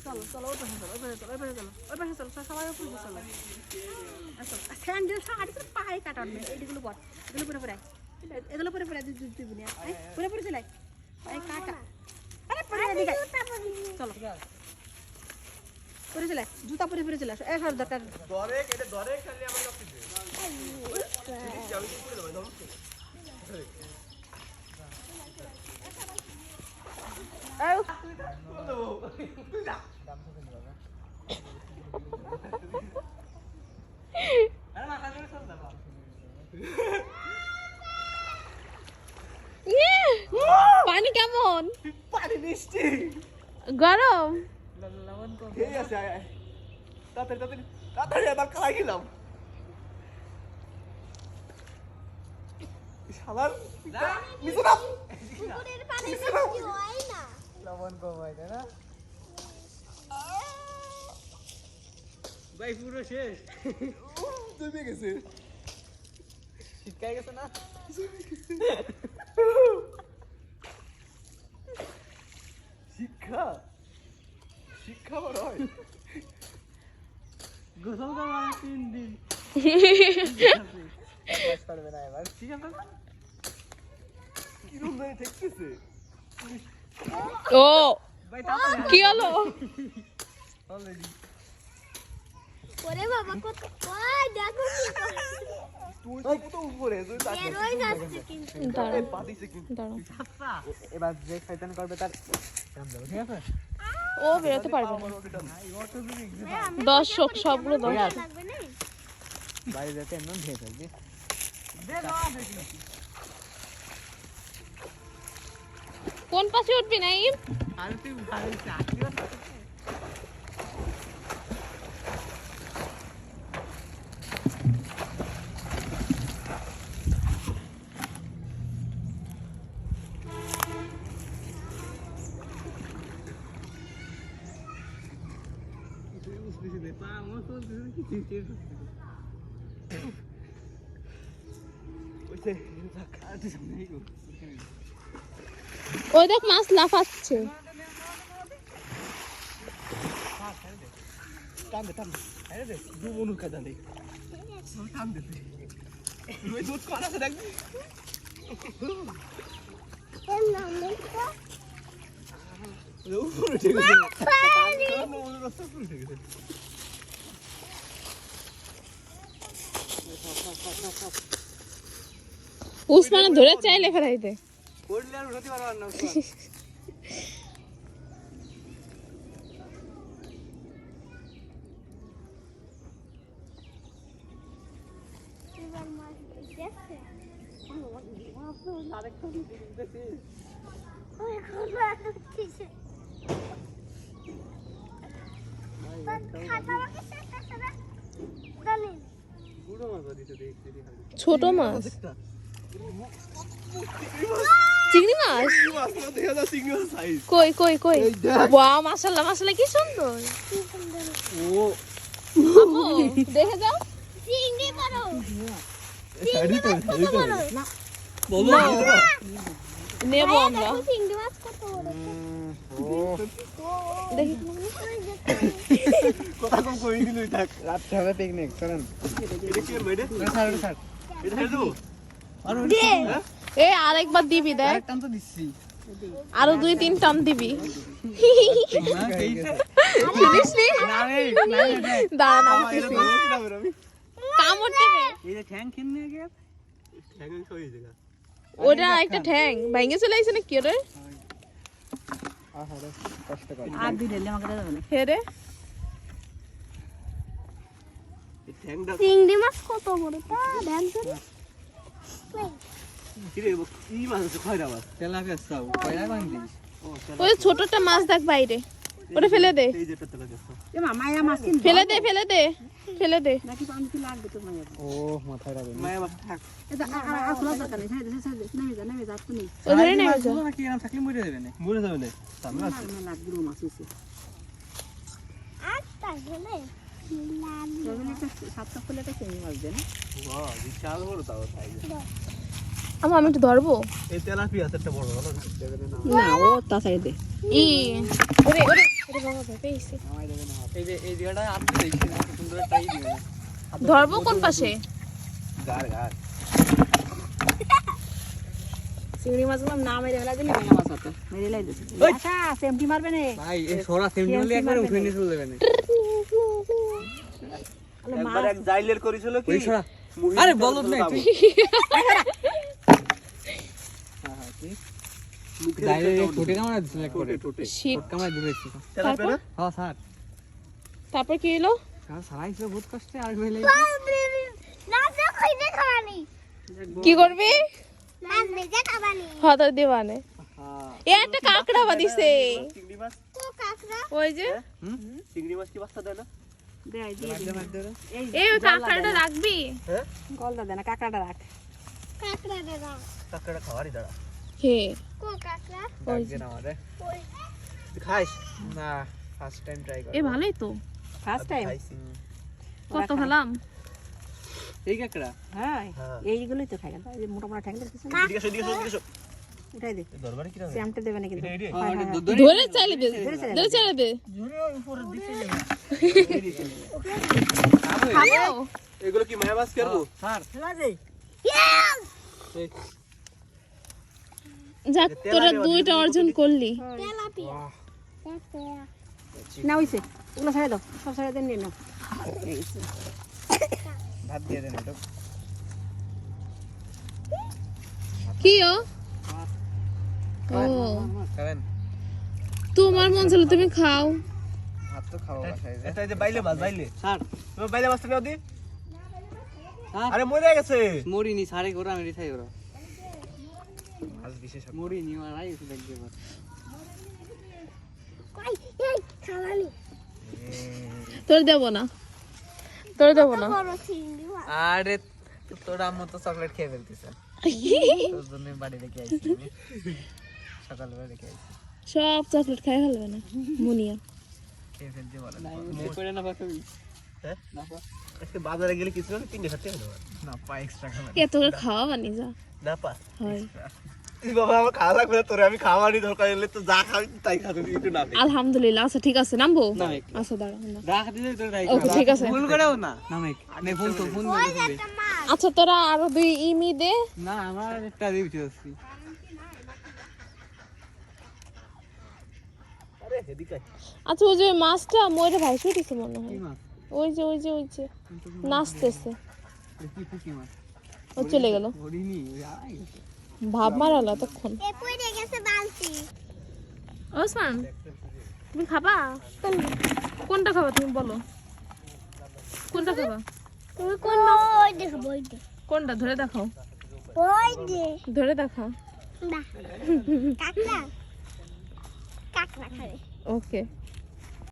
চলো চলো ওই পাশে চলো ওই পাশে চলো সবাই ওই পাশে চলো স্যান্ডেল শাড়ি তো পায়ে কাটানো এইগুলো বল এগুলো পরে পরে এগুলো পরে পরে দিবি না পরে পরে চলে পায়ে কাটা আরে পরে দিকে চলো পরে চলে জুতা পরে পরে চলে এক হাজার টাকা ধরে এটা ধরে খালি আমার কাছে দে আমি কি করে দেব আও আরে মাথা ধরে চল দাও পানি কেমন? পানি মিষ্টি গরম? লবণ কম ঠিক আছে তাড়াতাড়ি আবার খাই গেলাম শালার নিচে নাম পুকুরের পানি মিষ্টি হয় না লবণ কম হয় না ভাই পুরো শেষ জমে গেছে শীতকালে গেছে না শিক্ষা শিক্ষা বড় হয় গোসল করবো 3 দিন বাস করবে না এবার ঠিক আছে না কিরম ধরে ঠেকতেছে ও ভাই তাড়াতাড়ি কি হলো? অলরেডি ওরে বাবা কত ওই দেখো কি করছে তুই কত উপরে তুই তাকে এরই যাচ্ছে কিন্তু দাঁড়াও পাতিছে কিন্তু দাঁড়াও আচ্ছা এবার যে শয়তান করবে তার নাম দাও ঠিক আছে ও বেরোতে পারবে না অটো দিবি দর্শক সবগুলো দর্শক লাগবে না বাইরে যেতে এমন ধেয়ে ফেলবি দে না দেখি কোন পাশে উঠবি নাইম? আর তুই ভালো চাকরি ওই দেখ মাছ লাফাচ্ছে টান দে আরে দে দু মনু কাদা নেই টান দে তুই দুধ করা আছে দেখবি উপরে ঠিক আছে মনু রাস্তা উপরে ঠিক আছে উসমানে ধরে চাইলে ফেরাইতে পড়লে আর উঠাতে পারবার না এবার মাছ দেখছে আরেকটা দিতেছি ওই খোলা কিসে খাতা আমাকে সেটা সেটা জানি পুরো মাছ দিতে দেখছি ছোট মাছ চিংড়ি মাছ এই মাছ না দেখা যাচ্ছে সিঙ্গেল সাইজ কই কই কই এই দেখ। ওয়াও মাশাআল্লাহ মাশাআল্লাহ কি সুন্দর কি সুন্দর ও আপু দেখে যাও চিংড়ি বড় সাইডে তো না বলো নেব আমরা দেখো চিংড়ি মাছ কত বড় ও দেখি কথা কম কই দিলই থাক রাত হবে পিকনিক চলেন এটা কি বাইরে স্যার স্যার এটা ছেড়ে দেবো আর এ আরেকবার দিবি দেখ টান তো দিচ্ছি আরো 2-3 টান দিবি না কেইছে শুনিসনি না রে না রে দাঁড়া না এটা ধরো কি না আমি কামড় দেবে এই যে ঠ্যাং কিনে আগে ঠ্যাং কই দিগা ওটা একটা ঠ্যাং ভেঙে চলে আইছে না কি রে আহারে কষ্ট কর আর দি ঢেলে আমাকে দেবে না হে রে এই ঠ্যাংটা চিংড়ি মাছ কত বড় তা দেখো কি রে কি মাছ আছে খয়রা মাছ তেলাপিয়া চাও খয়রা বান্ধি ও ওই ছোটটা মাছ দেখ বাইরে ওটা ফেলে দে এই যেটা তেলাপিয়া এ মায়া মাছ কিনবে ফেলে দে ফেলে দে ফেলে দে নাকি পানি কি লাগবে তো মায়া ও মাথায় রাখবে মায়া মাছ থাক এটা আর খোলা দরকার নেই সাইডে নেমে যা তুমি ও ধরে নেমে যা নাকি এরকম থাকলে মরে যাবে না মরে যাবে না সামনে আছে না লাগবে মাছ হইছে আটটা গেলে লাল তবে একটা সাতটা ফুলে একটা চিংড়ি মাছ দেন বাহ বিশাল বড় তাও সাইজ আমি একটু ধরবো এই তেলাপিয়া আছে একটা বড় ভালো দেবে না না ও তা সাইডে ই ওরে ওরে ওরে বাবা বাবা পেয়েছি। এই যে এই জায়গাটা আপনি দেখছেন এত সুন্দর একটা ই দিবেন ধরবো কোন পাশে? গার চিংড়ি মাছগুলো না মেরে ফেলা দিলে ভেঙে মাছ হতো মেরে লাই দিছি আচ্ছা সেমটি মারবে না ভাই এই সোরা সেমটি একবারে উঠে নিয়ে চলে যাবেন একবার এক জাইলের করেছিল কি ওই সোরা আরে বলদ নাই তুই হ্যাঁ হ্যাঁ কি জাইলের ছোটে কামড়া দিছিল একবারে ছোট কামড়া দিয়েছিল তারপর হ্যাঁ স্যার তারপর কি হলো? কাল সারাইছিল বহুত কষ্টে আর হইলে না না খাইতে খাওয়ানি কি করবি? না ভেজে খাবানি হাত দিবানে হ্যাঁ এ একটা কাকড়া বাদিছে চিংড়ি মাছ কো কাকড়া ওই যে চিংড়ি মাছ কি বাচ্চা দেয় না দেয় দিয়ে এই এই ওই কাকড়াটা রাখবি? হ্যাঁ গলদা দে না কাকাটা রাখ কাকড়া দাদা কাকড়া খাওয়ারই দাঁড়া হে কো কাকড়া ডাক দে না আমারে ওই তুই খাইস না ফার্স্ট টাইম ট্রাই কর এ ভালোই তো। ফার্স্ট টাইম কত খেলাম? এই কাকড়া হ্যাঁ এইগুলোই তো খাই এই যে মোটা মোটা ঠ্যাং দেখছিস না এটাই দে দরবারে কি রে সেমটা দেবে না কিন্তু ধরে চাইলে দে, ধরে চাইলে দে। খাবো? এগুলো কি মায়া মাছ করব স্যার খেলা যাই যাক তোরা দুইটা অর্জন করলি। তেলাপিয়া না হইছে ওগুলো ছেড়ে দাও সব ছেড়ে দেন নিয়ে নাও ভাত দিয়ে দেন এটা কি ও? ও করেন তোমার মন ছিল তুমি খাও। ভাত তো খাওয়া বাসায় এটা এই যে বাইলে মাছ বাইলে স্যার তুমি বাইলে মাছটা নাও দি আরে মরে গেছে মরিনি সারে করে আমি রিথাই করো মাছ বিশেষ মরিনি আর আই একটু দেখবে এবার কই এই খাওয়ানি তোর দেব না, তোর দেব না। বড় চিংড়ি মাছ আরে তোর আম্মু তো চকলেট খেয়ে ফেলতেছে তোর জন্য বাড়ি রেখে আইছি আমি সকালবেলা রেখে আইছি সব চকলেট খাই ফেলবে না মুনিয়া। খেয়ে ফেলতে বলে না করে না পাবি হ্যাঁ আজকে বাজারে গেলে কিছু না তিনটে খাতে হবে না পা এক্সট্রা খাবে কে তোর খাওয়া বানি যা না পা হয়। এই বাবা আমার খাওয়া লাগবে না তোরে আমি খাওয়ারই দরকার হলে তো যা খাবি তাই খাতে দিই একটু না দে আলহামদুলিল্লাহ। আচ্ছা ঠিক আছে নামবো। নামেক। আচ্ছা দাঁড়া না। রাখ দিলে তোর রাখ ওকে ঠিক আছে। ভুল করেও না নামেক নে ফোন তো ফোন ওই করে একটা মাছ আচ্ছা তোরা আরো দুই ইমি দে। না আমার একটা দিবি আসছি আরে এদিকে আচ্ছা ওই যে মাছটা মরে ভাই শুটিছে মনে কি হয়। মাছ ওই যে নাচতেছে। কি পুকি মাছ ও চলে গেল। মরিনি ওই আই ভাব মারালো তখন। এ পড়ে গেছে বালতি ওসমান তুমি খাবা? কোনটা খাবা তুমি বলো? কোনটা খাবা? তুমি কোন ওই দেখো ওই দে কোনটা ধরে দেখাও, ওই দে ধরে দেখাও। না কাকড়া কাকড়া খাবে ওকে